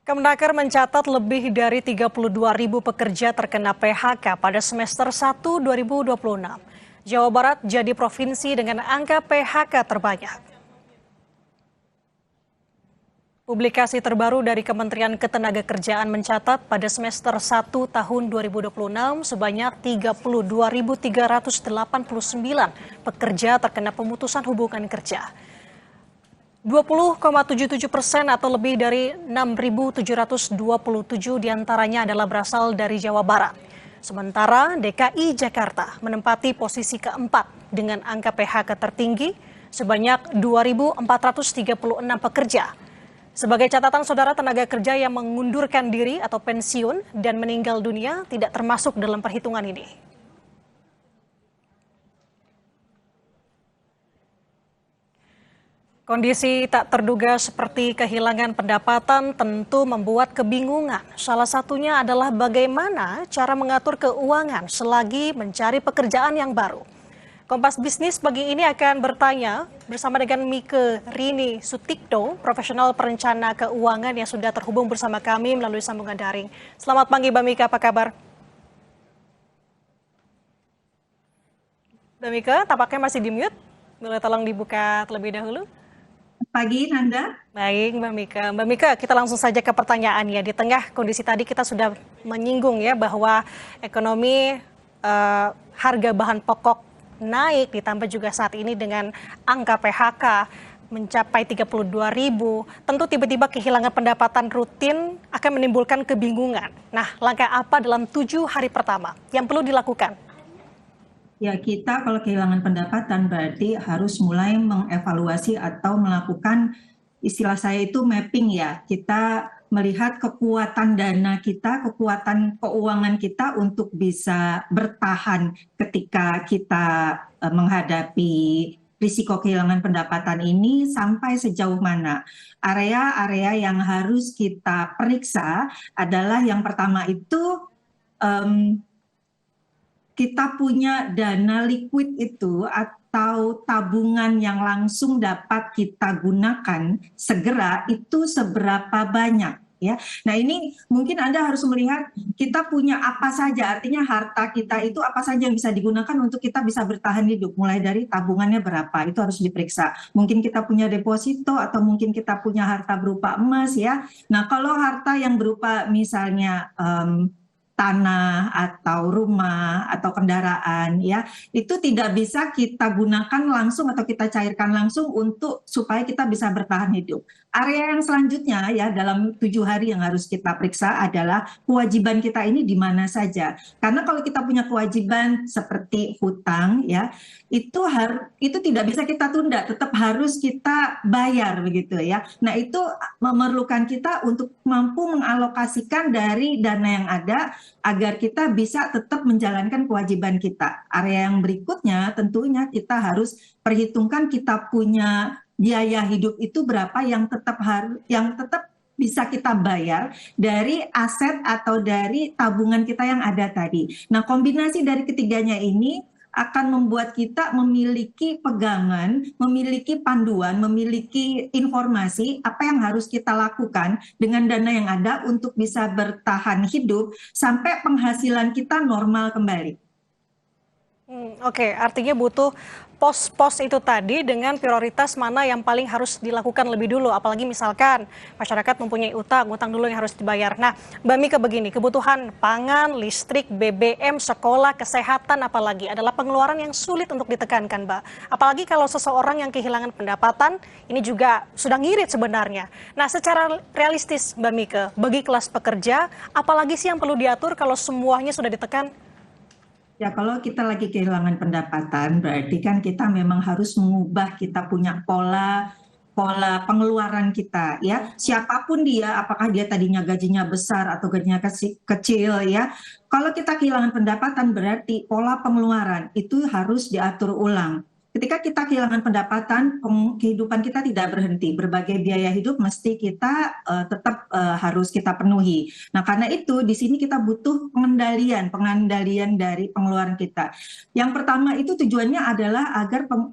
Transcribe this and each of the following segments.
Kemenaker mencatat lebih dari 32.000 pekerja terkena PHK pada semester 1 2026. Jawa Barat jadi provinsi dengan angka PHK terbanyak. Publikasi terbaru dari Kementerian Ketenagakerjaan mencatat pada semester 1 tahun 2026 sebanyak 32.389 pekerja terkena pemutusan hubungan kerja. 20,77% atau lebih dari 6.727 diantaranya adalah berasal dari Jawa Barat. Sementara DKI Jakarta menempati posisi keempat dengan angka PHK tertinggi sebanyak 2.436 pekerja. Sebagai catatan saudara, tenaga kerja yang mengundurkan diri atau pensiun dan meninggal dunia tidak termasuk dalam perhitungan ini. Kondisi tak terduga seperti kehilangan pendapatan tentu membuat kebingungan. Salah satunya adalah bagaimana cara mengatur keuangan selagi mencari pekerjaan yang baru. Kompas Bisnis pagi ini akan bertanya bersama dengan Mike Rini Sutikdo, profesional perencana keuangan yang sudah terhubung bersama kami melalui sambungan daring. Selamat pagi Mbak Mika, apa kabar? Mbak Mika, tampaknya masih di mute. Boleh tolong dibuka terlebih dahulu? Pagi, Nanda. Baik, Mbak Mika. Mbak Mika, kita langsung saja ke pertanyaannya. Di tengah kondisi tadi kita sudah menyinggung ya bahwa ekonomi harga bahan pokok naik, ditambah juga saat ini dengan angka PHK mencapai 32.000, tentu tiba-tiba kehilangan pendapatan rutin akan menimbulkan kebingungan. Nah, langkah apa dalam 7 hari pertama yang perlu dilakukan? Ya, kita kalau kehilangan pendapatan berarti harus mulai mengevaluasi atau melakukan, istilah saya itu mapping ya. Kita melihat kekuatan dana kita, kekuatan keuangan kita untuk bisa bertahan ketika kita menghadapi risiko kehilangan pendapatan ini sampai sejauh mana. Area-area yang harus kita periksa adalah yang pertama itu kita punya dana liquid itu atau tabungan yang langsung dapat kita gunakan segera itu seberapa banyak ya. Nah, ini mungkin Anda harus melihat kita punya apa saja, artinya harta kita itu apa saja yang bisa digunakan untuk kita bisa bertahan hidup, mulai dari tabungannya berapa, itu harus diperiksa. Mungkin kita punya deposito atau mungkin kita punya harta berupa emas ya. Nah, kalau harta yang berupa misalnya tanah atau rumah atau kendaraan ya, itu tidak bisa kita gunakan langsung atau kita cairkan langsung untuk supaya kita bisa bertahan hidup. Area yang selanjutnya ya dalam 7 hari yang harus kita periksa adalah kewajiban kita ini di mana saja. Karena kalau kita punya kewajiban seperti hutang ya, itu tidak bisa kita tunda, tetap harus kita bayar begitu ya. Nah, itu memerlukan kita untuk mampu mengalokasikan dari dana yang ada agar kita bisa tetap menjalankan kewajiban kita. Area yang berikutnya tentunya kita harus perhitungkan kita punya biaya hidup itu berapa yang tetap bisa kita bayar dari aset atau dari tabungan kita yang ada tadi. Nah, kombinasi dari ketiganya ini akan membuat kita memiliki pegangan, memiliki panduan, memiliki informasi apa yang harus kita lakukan dengan dana yang ada untuk bisa bertahan hidup sampai penghasilan kita normal kembali. Oke, artinya butuh pos-pos itu tadi dengan prioritas mana yang paling harus dilakukan lebih dulu. Apalagi misalkan masyarakat mempunyai utang dulu yang harus dibayar. Nah, Mbak Mika begini, kebutuhan pangan, listrik, BBM, sekolah, kesehatan apalagi adalah pengeluaran yang sulit untuk ditekankan, Mbak. Apalagi kalau seseorang yang kehilangan pendapatan, ini juga sudah ngirit sebenarnya. Nah, secara realistis Mbak Mika, bagi kelas pekerja, apalagi sih yang perlu diatur kalau semuanya sudah ditekan? Ya, kalau kita lagi kehilangan pendapatan, berarti kan kita memang harus mengubah kita punya pola pengeluaran kita ya. Siapapun dia, apakah dia tadinya gajinya besar atau gajinya kecil ya. Kalau kita kehilangan pendapatan berarti pola pengeluaran itu harus diatur ulang. Ketika kita kehilangan pendapatan, kehidupan kita tidak berhenti. Berbagai biaya hidup mesti kita tetap harus kita penuhi. Nah, karena itu di sini kita butuh pengendalian dari pengeluaran kita. Yang pertama itu tujuannya adalah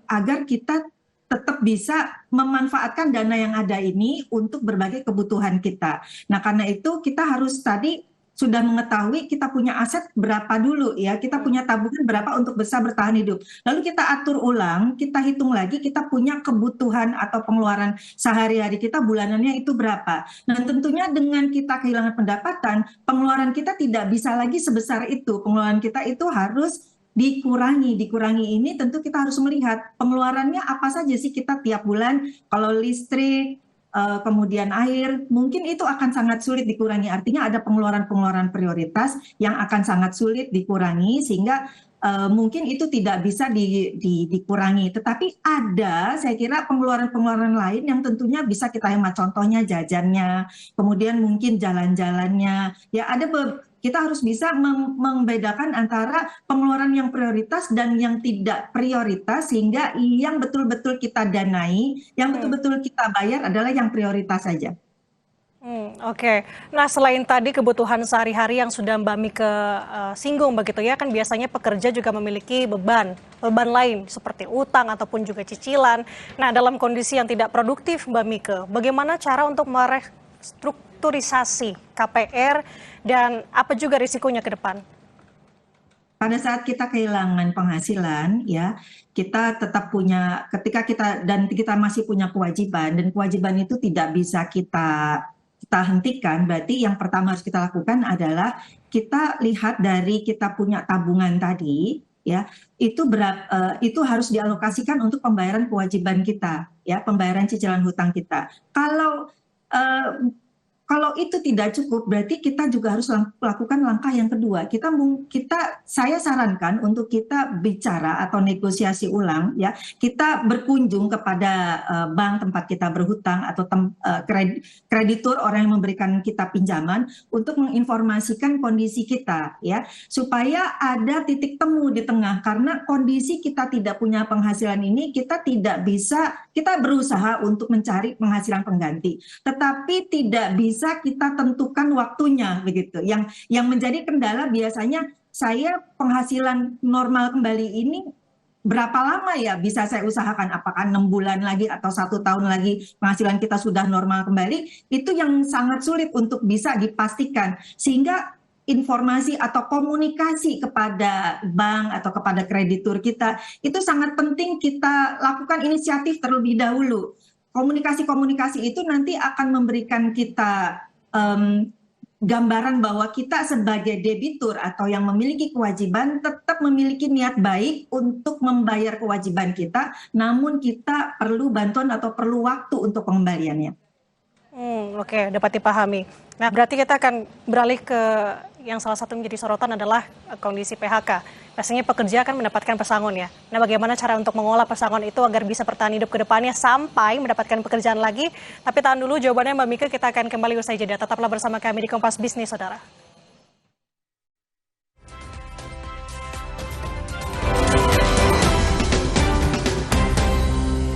agar kita tetap bisa memanfaatkan dana yang ada ini untuk berbagai kebutuhan kita. Nah, karena itu kita harus tadi sudah mengetahui kita punya aset berapa dulu ya, kita punya tabungan berapa untuk bisa bertahan hidup. Lalu kita atur ulang, kita hitung lagi kita punya kebutuhan atau pengeluaran sehari-hari kita bulanannya itu berapa. Nah, tentunya dengan kita kehilangan pendapatan, pengeluaran kita tidak bisa lagi sebesar itu. Pengeluaran kita itu harus dikurangi. Dikurangi ini tentu kita harus melihat pengeluarannya apa saja sih kita tiap bulan. Kalau listrik, kemudian air, mungkin itu akan sangat sulit dikurangi. Artinya ada pengeluaran-pengeluaran prioritas yang akan sangat sulit dikurangi sehingga mungkin itu tidak bisa dikurangi. Tetapi ada, saya kira pengeluaran-pengeluaran lain yang tentunya bisa kita hemat. Contohnya jajannya, kemudian mungkin jalan-jalannya. Ya ada kita harus bisa membedakan antara pengeluaran yang prioritas dan yang tidak prioritas sehingga yang betul-betul kita danai, yang betul-betul kita bayar adalah yang prioritas saja. Oke. Nah, selain tadi kebutuhan sehari-hari yang sudah Mbak Mike singgung begitu ya, kan biasanya pekerja juga memiliki beban lain seperti utang ataupun juga cicilan. Nah, dalam kondisi yang tidak produktif Mbak Mike, bagaimana cara untuk merestrukturisasi KPR dan apa juga risikonya ke depan? Pada saat kita kehilangan penghasilan, ya kita tetap punya, ketika kita masih punya kewajiban dan kewajiban itu tidak bisa kita hentikan, berarti yang pertama harus kita lakukan adalah kita lihat dari kita punya tabungan tadi, ya itu harus dialokasikan untuk pembayaran kewajiban kita, ya pembayaran cicilan hutang kita. Kalau itu tidak cukup, berarti kita juga harus lakukan langkah yang kedua. Saya sarankan untuk kita bicara atau negosiasi ulang, ya. Kita berkunjung kepada bank tempat kita berhutang atau kreditur orang yang memberikan kita pinjaman untuk menginformasikan kondisi kita, ya, supaya ada titik temu di tengah. Karena kondisi kita tidak punya penghasilan ini, kita berusaha untuk mencari penghasilan pengganti, tetapi tidak bisa kita tentukan waktunya begitu. Yang menjadi kendala biasanya saya penghasilan normal kembali ini berapa lama ya bisa saya usahakan, apakah 6 bulan lagi atau 1 tahun lagi penghasilan kita sudah normal kembali, itu yang sangat sulit untuk bisa dipastikan. Sehingga informasi atau komunikasi kepada bank atau kepada kreditur kita itu sangat penting kita lakukan inisiatif terlebih dahulu. Komunikasi-komunikasi itu nanti akan memberikan kita gambaran bahwa kita sebagai debitur atau yang memiliki kewajiban tetap memiliki niat baik untuk membayar kewajiban kita, namun kita perlu bantuan atau perlu waktu untuk pengembaliannya. Oke, dapat dipahami. Nah, berarti kita akan beralih ke yang salah satu menjadi sorotan adalah kondisi PHK. Biasanya pekerja akan mendapatkan pesangon ya. Nah, bagaimana cara untuk mengolah pesangon itu agar bisa bertahan hidup ke depannya sampai mendapatkan pekerjaan lagi? Tapi tahan dulu jawabannya Mbak Mike, kita akan kembali usai jeda. Tetaplah bersama kami di Kompas Bisnis, Saudara.